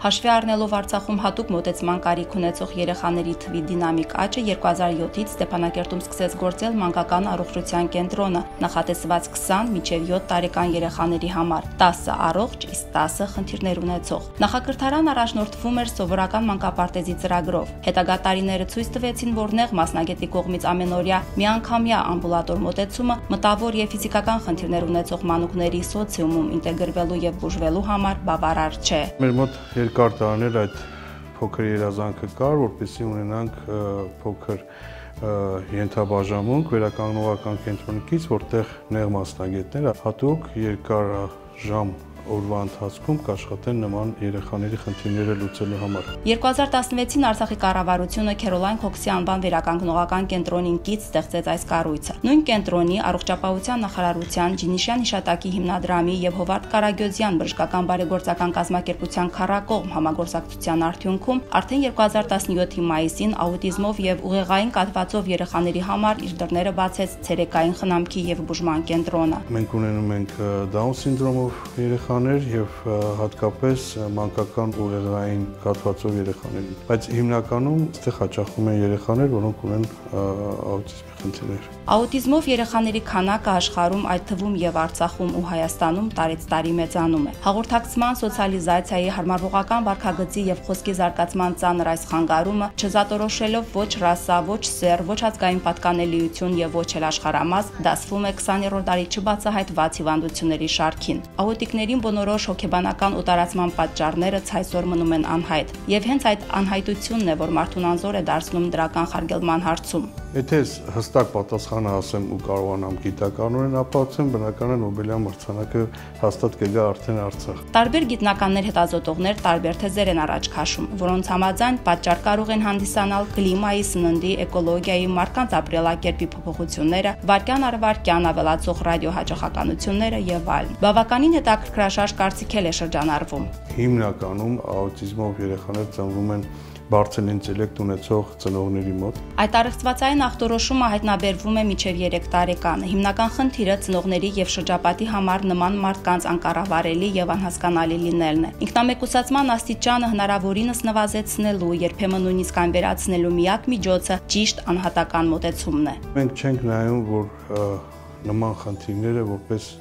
Հաշվի առնելով Արցախում հատուկ մոտեցման կարիք ունեցող երեխաների թվի դինամիկ աճը 2007-ից Ստեփանակերտում սկսեց գործել մանկական առողջության կենտրոնը, նախատեսված 20 մինչև 7 տարեկան երեխաների համար, 10 առողջ, իսկ 10 խնդիրներ ունեցող։ Նախակրթարան առաջնորդվում էր սովորական մանկապարտեզի ծրագրով։ Հետագա տարիները ցույց տվեցին, որ նեղ մասնագետի կողմից ամենօրյա միանգամյա ամբուլատոր մոտեցումը մտավոր եւ ֆիզիկական խնդիրներ ունեցող մանուկների սոցիումում ինտեգրվելու եւ բուժվելու համար բավարար չէ։ Մեր մոտ երկար տարիներ այդ փոքր երազանքը կար, որպեսզի ունենանք փոքր ենթաբաժանմունք վերականգնողական կենտրոնից, որտեղ նեղ մասնագետները հատուկ երկար ժամ օրվա ընթացքում կաշխատեն նման երեխաների խնդիրները լուծելու համար։ 2016-ին Արցախի կառավարությունը Քերոլայն Քոքսի անվան վերականգնողական կենտրոնին կից ստեղծեց այս կառույցը։ Նույն կենտրոնի առողջապահության նախարարության Ջինիշյան հիշատակի հիմնադրամի եւ Հովարդ Կարագյոզյան բժշկական բարեգործական կազմակերպության քառակողմ համագործակցության արդյունքում արդեն 2017-ի մայիսին աուտիզմով եւ ուղեղային կաթվածով երեխաների համար իր դռները բացեց ցերեկային խնամքի եւ բուժման կենտրոնը։ Մենք ունենում ենք Down սինդրոմով երեխաներ եւ հատկապես մանկական ուղեղային կաթվածով երեխաներին, բայց հիմնականում այստեղ հաճախում են երեխաներ, որոնք ունեն աուտիզմի խնդիրներ։ Աուտիզմով երեխաների քանակը աշխարհում, այդ թվում եւ Արցախում ու Հայաստանում տարեց տարի մեծանում է։ Հաղորդակցման, սոցիալիզացիայի, հարմարվողական վարքագծի եւ խոսքի զարգացման ծանր այս խանգարումը, չզատորոշելով ոչ ռասա, ոչ սեռ, ոչ ազգային պատկանելիություն եւ ոչ էլ աշխարհամաս, դասվում է 20-րդ դարի չբացահայտված հիվանդությունների շարքին։ Աուտիկներին բնորոշ հոգեբանական օտարացման պատճառները ցայսօր մնում են անհայտ, եւ հենց այդ անհայտությունն է, որ մարդուն անզոր է դարձնում դրական խարգելման հարցում։ Եթե հստակ պատասխանը ասեմ ու կարողանամ գիտականորեն ապացուցեմ, բնական է Նոբելյան մրցանակը հաստատ կգա արդեն Արցախ։ Տարբեր գիտնականներ, հետազոտողներ տարբեր թեզեր են առաջ քաշում, որոնց համաձայն պատճառ կարող են հանդիսանալ կլիմայի, սննդի, էկոլոգիայի, մարդկանց ապրելակերպի փոփոխությունները, վայրկյան առ վայրկյան ավելացող ռադիոհաճախականությունները եւ այլն։ Բավականին հետաքրքրաշարժ կարծիքել է շրջանառվում։ Հիմնականում աուտիզմով երեխաներ ծնվում են բարձր ինտելեկտ ունեցող ծնողների մոտ։ Այդ առեղծվածային ախտորոշումը հայտնաբերվում է մինչև 3 տարեկանը։ Հիմնական խնդիրը ծնողների եւ շրջապատի համար նման մարդկանց անկառավարելի եւ անհասկանալի լինելն է։ Ինքնամեկուսացման աստիճանը հնարավորինս նվազեցնելու, երբեմն նույնիսկ անվերացնելու միակ միջոցը ճիշտ անհատական մոտեցումն է։ Մենք չենք նայում, որ նման խնդիրները որպես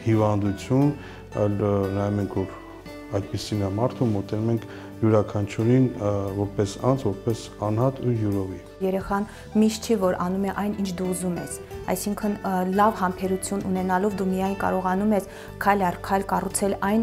հիվանդություն, այլ նայում ենք, որ այդպիսին է մարդու մոտենում ենք յուրաքանչյուրին որպես անձ, որպես անհատ ու յուրովի։ Երեխան միշտ չի, որ անում է այն, ինչ դու ուզում ես, այսինքն լավ համբերություն ունենալով դու միայն կարողանում ես քայլ առ քայլ կառուցել այն,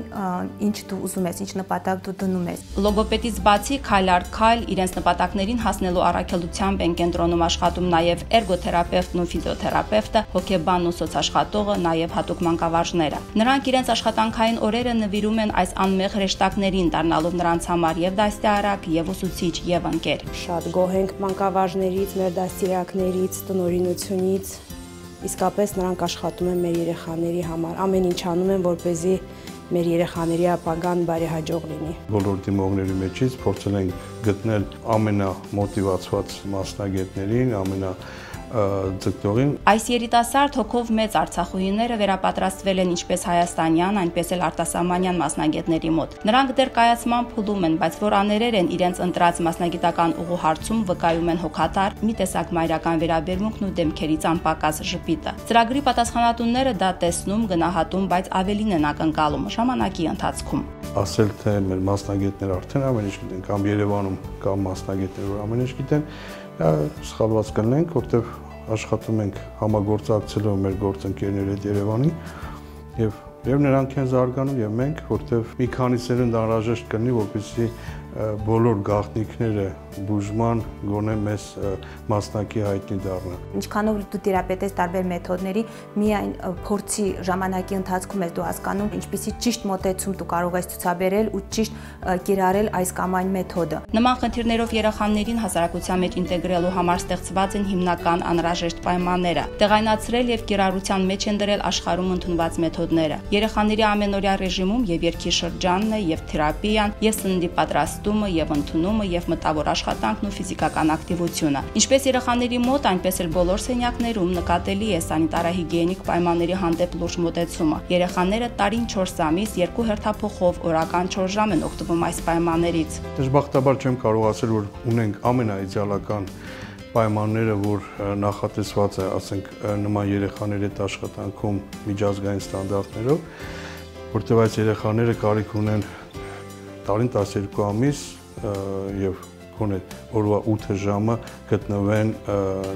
ինչ դու ուզում ես, ինչ նպատակ դու դնում ես։ Լոգոպեդից բացի քայլ առ քայլ իրենց նպատակներին հասնելու առաքելությամբ են կենտրոնում աշխատում նաև էրգոթերապևտն ու ֆիզիոթերապևտը, հոգեբանն ու սոցաշխատողը, նաև հատուկ մանկավարժները։ Նրանք իրենց աշխատանքային օրերը նվիրում են այս անմեղ հրեշտակներին, դառնալով նրանց համար եւ դաստիարակ, եւ ուսուցիչ, եւ ընկեր։ Շատ գոհ ենք մանկավարժներից, մեր դաստիարակներից, տնօրինությունից, իսկապես նրանք աշխատում են մեր երեխաների համար, ամեն ինչ անում են, որպեսզի մեր երեխաների ապագան բարեհաջող լինի։ Բոլոր դիմողների մեջից փորձել ենք գտնել ամենամոտիվացված մասնագետներին, ձգտողին։ Այս երիտասարդ հոգով մեծ արցախուհիները վերապատրաստվել են ինչպես հայաստանյան, այնպես էլ արտասահմանյան մասնագետների մոտ։ Նրանք դեռ կայացման փուլում են, բայց որ աներեր են իրենց ընտրած մասնագիտական ուղու հարցում, վկայում են հոգատար, մի տեսակ մայրական վերաբերմունքն ու դեմքերից անպակաս ժպիտը։ Ծրագրի պատասխանատունները դա տեսնում, գնահատում, բայց ավելին են ակնկալում ժամանակի ընթացքում։ Ասել թե մեր մասնագետները արդեն ամեն ինչ գիտեն, կամ Երևանում կան մասնագետներ, որ ամեն ինչ գիտեն, սխալված կլինենք, որտեղ աշխատում ենք համագործակցելով մեր գործընկերների հետ Երևանի եւ նրանք են զարգանում եւ մենք, որտեղ մի քանի սերունդ անհրաժեշտ կլինի, որպեսզի բոլոր գաղտնիքները բուժման գոնե մեզ մասնակի հայտնի դառնան։ Ինչքանով դու թերապևտես տարբեր մեթոդների, միայն փորձի ժամանակի ընթացքում ես դու հասկանում, ինչպիսի ճիշտ մոտեցում դու կարող ես ցուցաբերել ու ճիշտ կիրառել այս կամ այն մեթոդը։ Նման խնդիրներով երեխաներին հասարակության մեջ ինտեգրելու համար ստեղծված են հիմնական անհրաժեշտ պայմանները։ Տեղայնացրել եւ կիրառության մեջ են դրել աշխարհում ընդունված մեթոդները։ Երեխաների ամենօրյա ռեժիմում եւ երգի շրջանն է, եւ թերապիան, եւ սննդի պատրաստում մտածումը եւ ընդունումը եւ մտավոր աշխատանքն ու ֆիզիկական ակտիվությունը։ Ինչպես երեխաների մոտ, այնպես էլ բոլոր սենյակներում նկատելի է սանիտարահիգիենիկ պայմանների հանդեպ լուրջ մոտեցումը։ Երեխաները տարին 4 ամիս 2 հերթափոխով օրական 4 ժամ են օգտվում այս պայմաններից։ Դժբախտաբար չեմ կարող ասել, որ ունենք ամենաիդեալական պայմանները, որ նախատեսված է, ասենք, նման երեխաների հետ աշխատանքում միջազգային ստանդարտներով, որտեղ այս երեխաները կարիք ունեն տարին 12 ամիս եւ գոնե օրվա 8 ժամը գտնվեն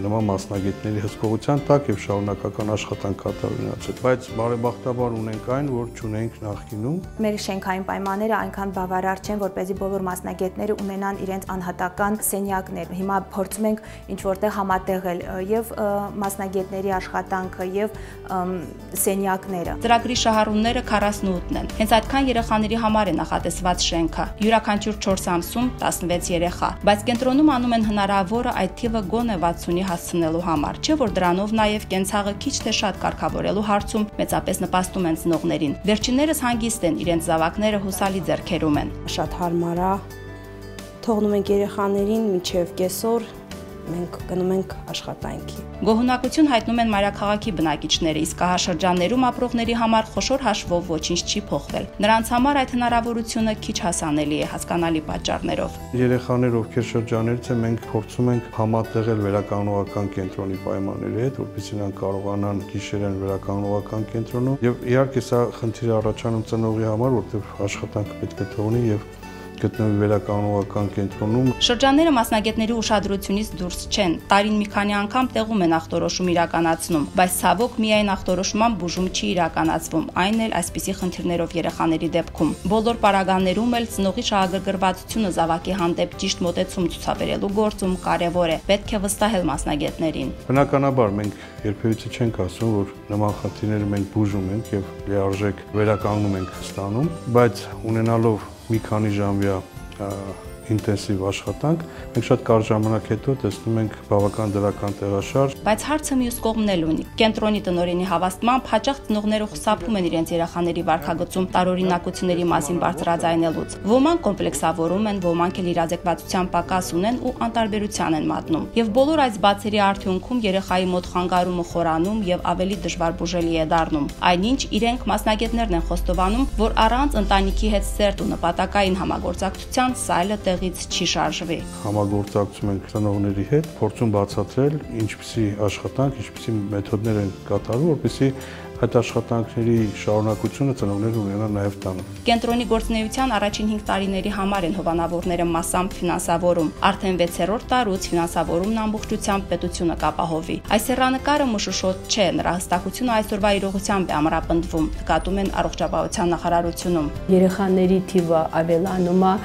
նման մասնագետների հսկողության տակ եւ շարունակական աշխատանք կատարելուց։ Բայց բարեբախտաբար ունենք այն, որ չունենք նախկինում։ Մեր շենքային պայմանները այնքան բավարար չեն, որպեսզի բոլոր մասնագետները ունենան իրենց անհատական սենյակներ։ Հիմա փորձում ենք ինչ որտեղ համատեղել եւ մասնագետների աշխատանքը եւ սենյակները։ Ծրագրի շահառուները 48-ն են։ Հենց այդքան երեխաների համար է նախատեսված շենքը։ Յուրաքանչյուր 4 ամսում 16 երեխա, բայց կենտրոնում անում են հնարավորը այդ թիվը գոնե 60-ի հասցնելու համար, չէ՞ որ դրանով նաև կենցաղը քիչ թե շատ կարգավորելու հարցում մեծապես նպաստում են ծնողներին։ Վերջիններս հանգիստ են, իրենց զավակները հուսալի ձեռքերում են։ Շատ հարմար է։ Թողնում ենք երեխաներին մինչև կեսօր, մենք գնում ենք աշխատանքի։ Գոհունակություն հայտնում են մայրաքաղաքի բնակիչները, իսկ ահաշրջաններում ապրողների համար խոշոր հաշվով ոչինչ չի փոխվել։ Նրանց համար այդ հնարավորությունը քիչ հասանելի է հասկանալի պատճառներով։ Երեխաներ, ովքեր շրջաններից են, մենք փորձում ենք համատեղել վերականգնողական կենտրոնի պայմանների հետ, որպեսզի նրանք կարողանան գիշերեն վերականգնողական կենտրոնում եւ իհարկե սա խնդիր առաջանում ծնողի համար, որտեղ աշխատանքը պետք է թողնի եւ գտնվի վերականգնողական կենտրոնում։ Շրջանները մասնագետների ուշադրությունից դուրս չեն։ Տարին մի քանի անգամ տեղում են ախտորոշում իրականացնում, բայց ցավոք միայն ախտորոշման բուժում չի իրականացվում, այն էլ այսպիսի խնդիրներով երեխաների դեպքում։ Բոլոր պարագաներում էլ ծնողի շահագրգռվածությունը զավակի հանդեպ ճիշտ մոտեցում ցուցաբերելու գործում կարևոր է։ Պետք է վստահել մասնագետներին։ Բնականաբար մենք երբևիցե չենք ասում, որ նման խնդիրները մենք բուժում ենք եւ լիարժեք վերականգնում ենք ստանում, բայց ունենալով մի քանի ժամվա ինտենսիվ աշխատանք, մենք շատ կարճ ժամանակ հետո տեսնում ենք բավական դրական տեղաշարժ։ Բայց հարցը մյուս կողմն էլ ունի։ Կենտրոնի տնօրենի հավաստմամբ հաճախ ծնողները խուսափում են իրենց երեխաների վարքագծում տարօրինակությունների մասին բարձրաձայնելուց։ Ոմանք կոմպլեքսավորում են, ոմանք էլ իրազեկվածության պակաս ունեն ու անտարբերության են մատնում։ Եվ բոլոր այս բացերի արդյունքում երեխայի մոտ խանգարումը խորանում եւ ավելի դժվար բուժելի է դառնում։ Այնինչ իրենք մասնագետներն են խոստովանում, որ առանց ընտանիքի հետ սերտ ու նպատակային համագործակցության սայլը տեղից չի շարժվի։ Համագործակցում ենք ծնողների հետ, փորձում բացատրել ինչպիսի աշխատանք, ինչպիսի մեթոդներ են կատարվում, որպեսզի այդ աշխատանքների շարունակությունը ծնողները ունենան նաև տանը։ Կենտրոնի գործունեության առաջին 5 տարիների համար են հովանավորները մասամբ ֆինանսավորում։ Արդեն 6-րդ տարուց ֆինանսավորումն ամբողջությամբ պետությունը կապահովի։ Այս հեռանկարը մշուշոտ չէ, նրա հստակությունը այսօրվա իրողությամբ է ամրապնդվում, նկատում են առողջապահության նախարարությունում։ Երեխաների թիվը ավելանում է,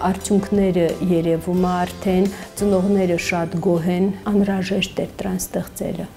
արդյունքները երևում է արդեն, ծնողները շատ գոհ են, անհրաժեշտ է դրան ստեղծելը։